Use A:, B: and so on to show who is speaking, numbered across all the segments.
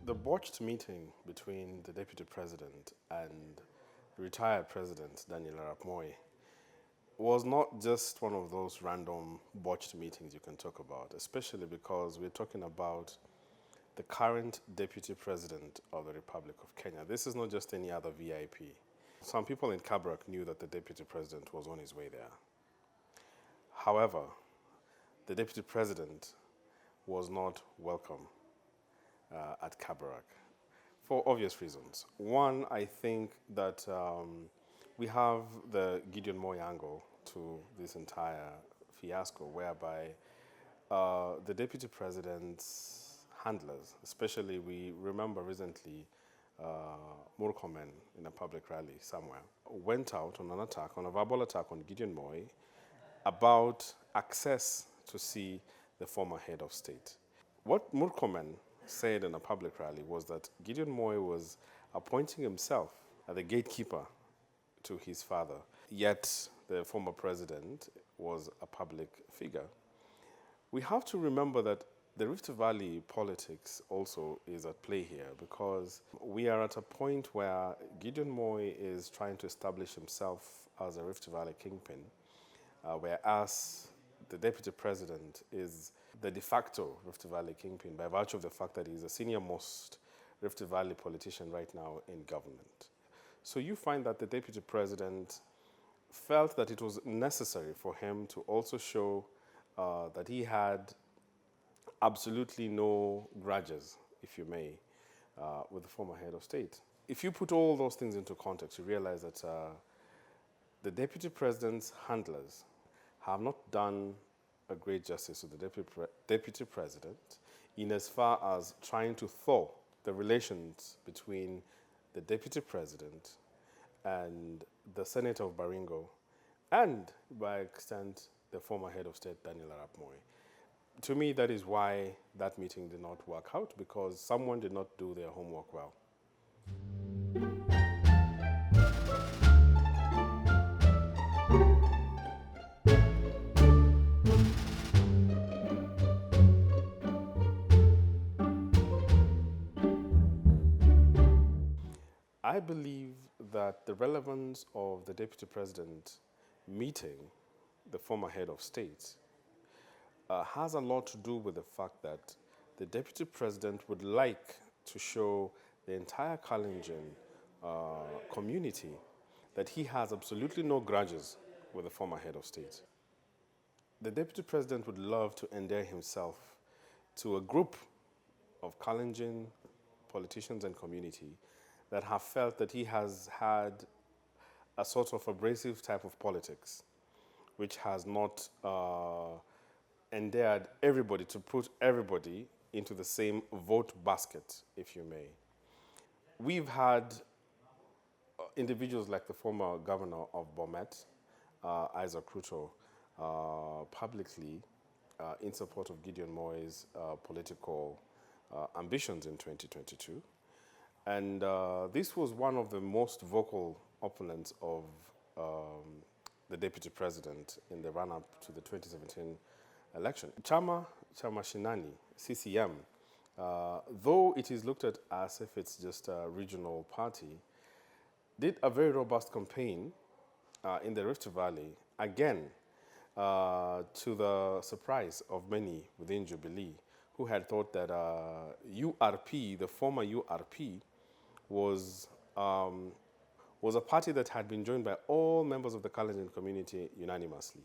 A: The botched meeting between the Deputy President and retired President Daniel Arap Moi was not just one of those random botched meetings you can talk about, especially because we're talking about the current Deputy President of the Republic of Kenya. This is not just any other VIP. Some people in Kabarak knew that the Deputy President was on his way there. However, the Deputy President was not welcome at Kabarak for obvious reasons. One, I think that we have the Gideon Moi angle to this entire fiasco, whereby the Deputy President's handlers, especially we remember recently Murkomen in a public rally somewhere, went out on an attack, on a verbal attack on Gideon Moi about access to see the former head of state. What Murkomen said in a public rally was that Gideon Moi was appointing himself as the gatekeeper to his father, yet the former president was a public figure. We have to remember that the Rift Valley politics also is at play here, because we are at a point where Gideon Moi is trying to establish himself as a Rift Valley kingpin, whereas the Deputy President is the de facto Rift Valley kingpin by virtue of the fact that he's the senior-most Rift Valley politician right now in government. So you find that the Deputy President felt that it was necessary for him to also show that he had absolutely no grudges, if you may, with the former head of state. If you put all those things into context, you realize that the Deputy President's handlers have not done a great justice to the Deputy President in as far as trying to thaw the relations between the Deputy President and the Senator of Baringo, and by extent, the former head of state, Daniel Arap Moi. To me, that is why that meeting did not work out, because someone did not do their homework well. I believe that the relevance of the Deputy President meeting the former head of state has a lot to do with the fact that the Deputy President would like to show the entire Kalenjin community that he has absolutely no grudges with the former head of state. The Deputy President would love to endear himself to a group of Kalenjin politicians and community that have felt that he has had a sort of abrasive type of politics, which has not endeared everybody to put everybody into the same vote basket, if you may. We've had individuals like the former governor of Botched, Isaac Ruto, publicly in support of Gideon Moi's political ambitions in 2022. And this was one of the most vocal opponents of the Deputy President in the run-up to the 2017 election. Chama Shinani, CCM, though it is looked at as if it's just a regional party, did a very robust campaign in the Rift Valley, again, to the surprise of many within Jubilee, who had thought that URP, the former URP, was a party that had been joined by all members of the Kalenjin community unanimously.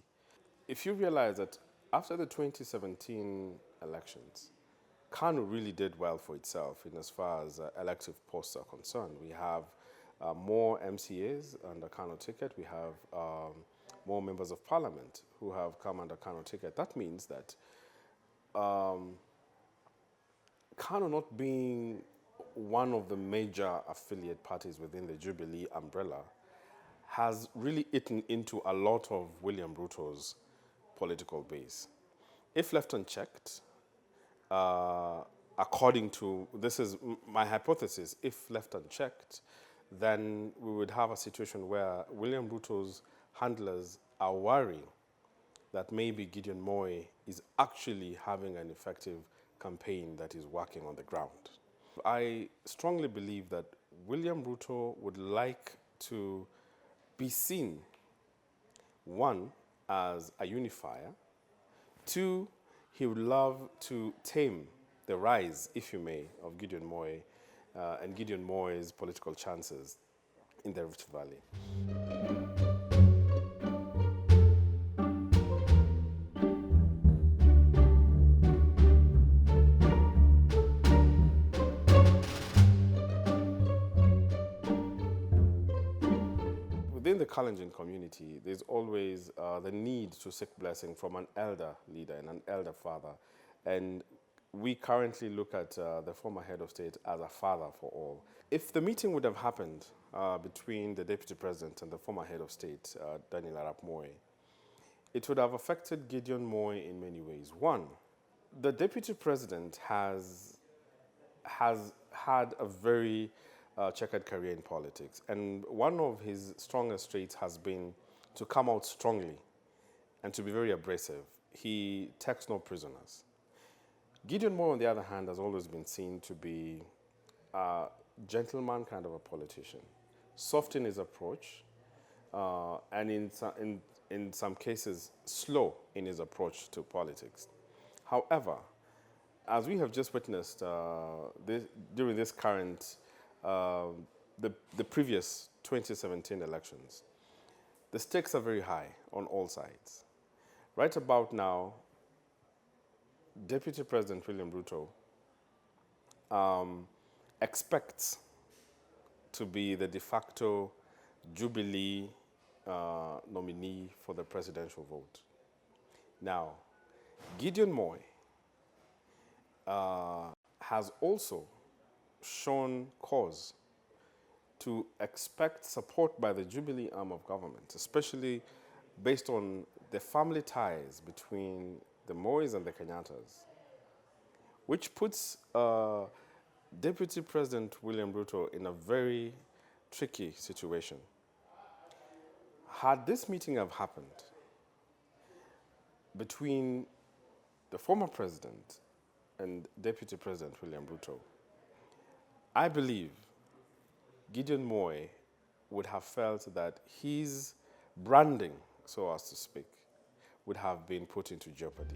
A: If you realize that after the 2017 elections, Kanu really did well for itself in as far as elective posts are concerned. We have more MCAs under Kanu ticket. We have more members of parliament who have come under Kanu ticket. That means that Kanu not being one of the major affiliate parties within the Jubilee umbrella has really eaten into a lot of William Ruto's political base. If left unchecked, according to, this is my hypothesis, if left unchecked, then we would have a situation where William Ruto's handlers are worrying that maybe Gideon Moi is actually having an effective campaign that is working on the ground. I strongly believe that William Ruto would like to be seen, one, as a unifier. Two, he would love to tame the rise, if you may, of Gideon Moi and Gideon Moi's political chances in the Rift Valley. Within the Kalenjin community, there's always the need to seek blessing from an elder leader and an elder father. And we currently look at the former head of state as a father for all. If the meeting would have happened between the deputy president and the former head of state, Daniel Arap Moi, it would have affected Gideon Moi in many ways. One, the deputy president has had a very checkered career in politics. And one of his strongest traits has been to come out strongly and to be very abrasive. He takes no prisoners. Gideon Moi, on the other hand, has always been seen to be a gentleman kind of a politician, soft in his approach, and in some cases, slow in his approach to politics. However, as we have just witnessed during this current, the previous 2017 elections, the stakes are very high on all sides. Right about now, Deputy President William Ruto expects to be the de facto Jubilee nominee for the presidential vote. Now, Gideon Moi has also shown cause to expect support by the Jubilee arm of government, especially based on the family ties between the Mois and the Kenyatas, which puts Deputy President William Ruto in a very tricky situation. Had this meeting have happened between the former president and Deputy President William Ruto, I believe Gideon Moi would have felt that his branding, so as to speak, would have been put into jeopardy.